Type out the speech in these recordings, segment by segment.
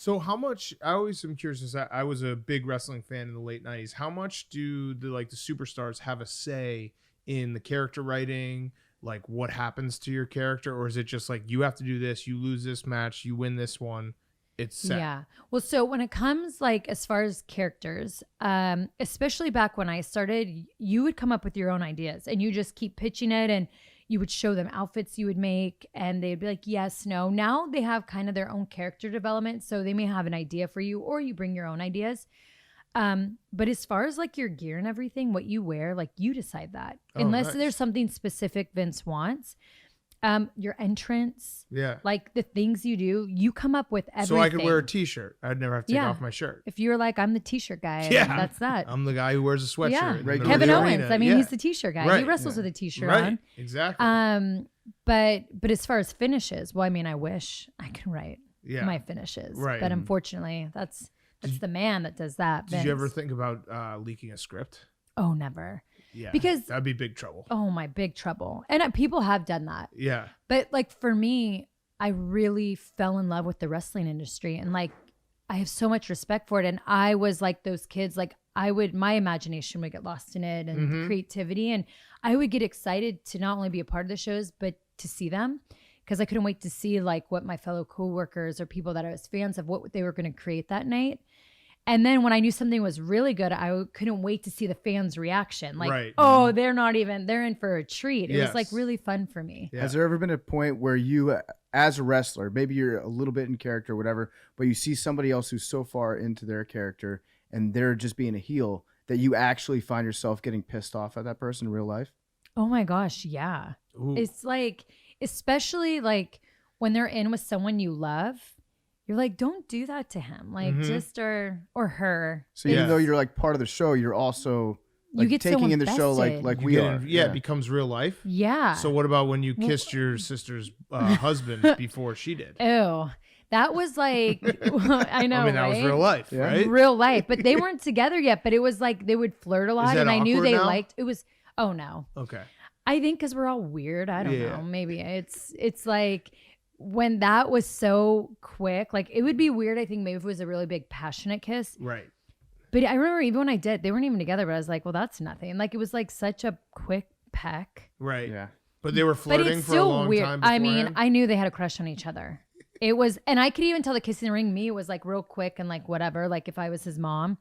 So how much? I always am curious. Is that I was a big wrestling fan in the late '90s. How much do the superstars have a say in the character writing? Like what happens to your character, or is it just like you have to do this, you lose this match, you win this one, it's set? Yeah. Well, so when it comes like as far as characters, especially back when I started, you would come up with your own ideas and you just keep pitching it, and you would show them outfits you would make and they'd be like, yes, no. Now they have kind of their own character development. So they may have an idea for you, or you bring your own ideas. But as far as like your gear and everything, what you wear, like you decide that. Unless nice. there's something specific Vince wants. Your entrance, Yeah. like the things you do, you come up with everything. So I could wear a t-shirt. I'd never have to take off my shirt. If you're like, I'm the t-shirt guy, that's that. I'm the guy who wears a sweatshirt. Yeah. in the middle of Kevin the Owens. arena. I mean, he's the t-shirt guy. Right. He wrestles with a t-shirt Right. on. Exactly. But as far as finishes, well, I mean, I wish I could write my finishes. Right. But unfortunately, that's the man that does that. Did you ever think about leaking a script? Oh, never. Yeah. Because that'd be big trouble. Oh, my big trouble. And people have done that. Yeah. But like for me, I really fell in love with the wrestling industry, and like I have so much respect for it. And I was like those kids, like my imagination would get lost in it, and creativity. And I would get excited to not only be a part of the shows, but to see them, because I couldn't wait to see like what my fellow coworkers or people that I was fans of, what they were going to create that night. And then when I knew something was really good, I couldn't wait to see the fans' reaction. Like, oh, they're in for a treat. It was like really fun for me. Yeah. Has there ever been a point where you, as a wrestler, maybe you're a little bit in character or whatever, but you see somebody else who's so far into their character and they're just being a heel that you actually find yourself getting pissed off at that person in real life? Oh my gosh, yeah. Ooh. It's like, especially like when they're in with someone you love, you're like, don't do that to him. Like just or her. So even though you're like part of the show, you're also like you get taking so in the show like we are. Yeah, it becomes real life. Yeah. So what about when you kissed your sister's husband before she did? Ew. That was like, I know, I mean, that was real life, right? Real life. But they weren't together yet. But it was like they would flirt a lot. And I knew they liked it. Was, oh no. Okay. I think because we're all weird. I don't know. Maybe it's like when that was so quick, like it would be weird. I think maybe if it was a really big passionate kiss. Right. But I remember even when I did, they weren't even together, but I was like, well, that's nothing. Like it was like such a quick peck. Right. Yeah. But they were flirting for a long time beforehand. I mean, I knew they had a crush on each other. It was, and I could even tell the kissing ring me was like real quick and like whatever, like if I was his mom.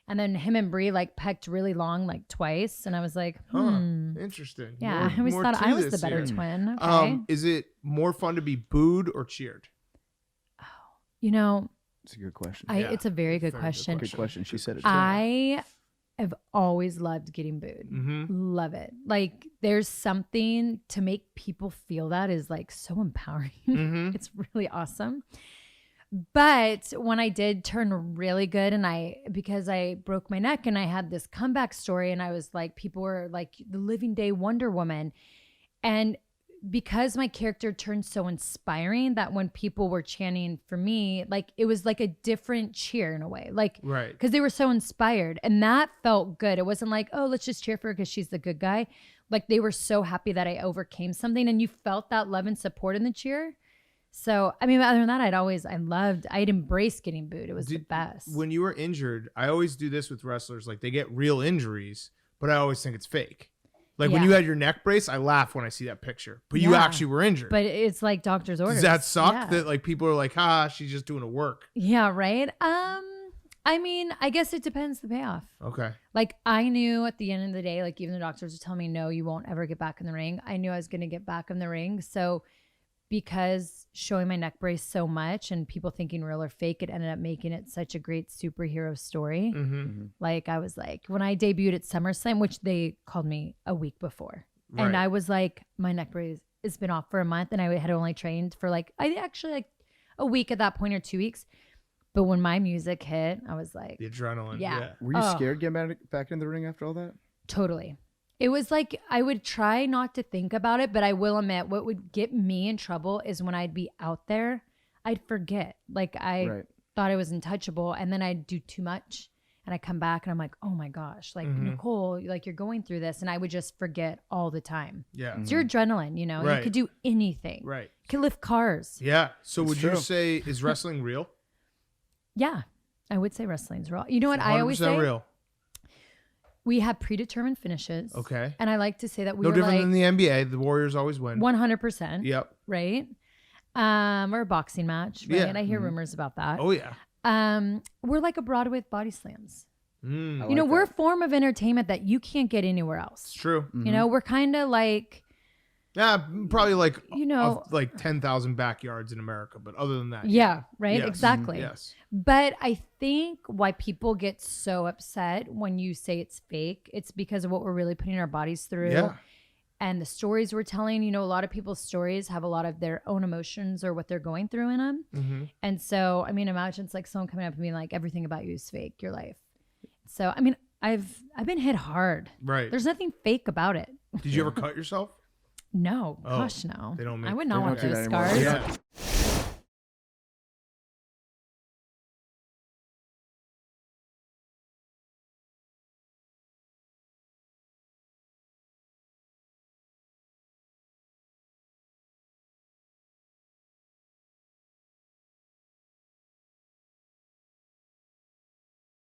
And then him and Brie like pecked really long, like twice. And I was like, interesting. Yeah, I always thought I was the better twin. Okay. Is it more fun to be booed or cheered? Oh, you know. It's a good question. It's a very good question. Good question. She said it too. I have always loved getting booed. Love it. Like there's something to make people feel that is like so empowering. It's really awesome. But when I did turn really good because I broke my neck and I had this comeback story and I was like, people were like the living day Wonder Woman. And because my character turned so inspiring that when people were chanting for me, like it was like a different cheer in a way, like, right. Because they were so inspired and that felt good. It wasn't like, oh, let's just cheer for her because she's the good guy. Like they were so happy that I overcame something and you felt that love and support in the cheer. So, I mean, other than that, I'd embraced getting booed. It was the best. When you were injured, I always do this with wrestlers. Like they get real injuries, but I always think it's fake. Like when you had your neck brace, I laugh when I see that picture, but you actually were injured. But it's like doctor's orders. Does that suck that like people are like, she's just doing a work? Yeah, right. I mean, I guess it depends the payoff. Okay. Like I knew at the end of the day, like even the doctors would tell me, no, you won't ever get back in the ring. I knew I was going to get back in the ring. So because showing my neck brace so much and people thinking real or fake, it ended up making it such a great superhero story. Like I was like, when I debuted at SummerSlam, which they called me a week before. Right. And I was like, my neck brace has been off for a month and I had only trained for like a week at that point or 2 weeks. But when my music hit, I was like, the adrenaline. Yeah. Were you scared getting back in the ring after all that? Totally. It was like, I would try not to think about it, but I will admit what would get me in trouble is when I'd be out there, I'd forget. Like I thought I was untouchable and then I'd do too much and I come back and I'm like, oh my gosh, like Nicole, like you're going through this. And I would just forget all the time. Yeah. It's your adrenaline, you know, you could do anything. Right. You could lift cars. Yeah. So would you say, is wrestling real? Yeah, I would say wrestling's real. You know what I always 100% say? real. We have predetermined finishes. Okay. And I like to say that we No were different like than the NBA. The Warriors always win. 100%. Yep. Right? Or a boxing match, right? Yeah. And I hear rumors about that. Oh yeah. We're like a Broadway body slams. Mm. You know, we're a form of entertainment that you can't get anywhere else. It's true. You know, we're kind of like, Yeah, probably like you know, like 10,000 backyards in America, but other than that, yeah, right? Yes. Exactly. Yes. But I think why people get so upset when you say it's fake, it's because of what we're really putting our bodies through. Yeah. And the stories we're telling. You know, a lot of people's stories have a lot of their own emotions or what they're going through in them. Mm-hmm. And so, I mean, imagine it's like someone coming up and being like, everything about you is fake, your life. So, I mean, I've been hit hard. Right. There's nothing fake about it. Did you ever cut yourself? No, Oh, gosh, no. they don't make- I would they not don't want do those that anymore. scars. Yeah.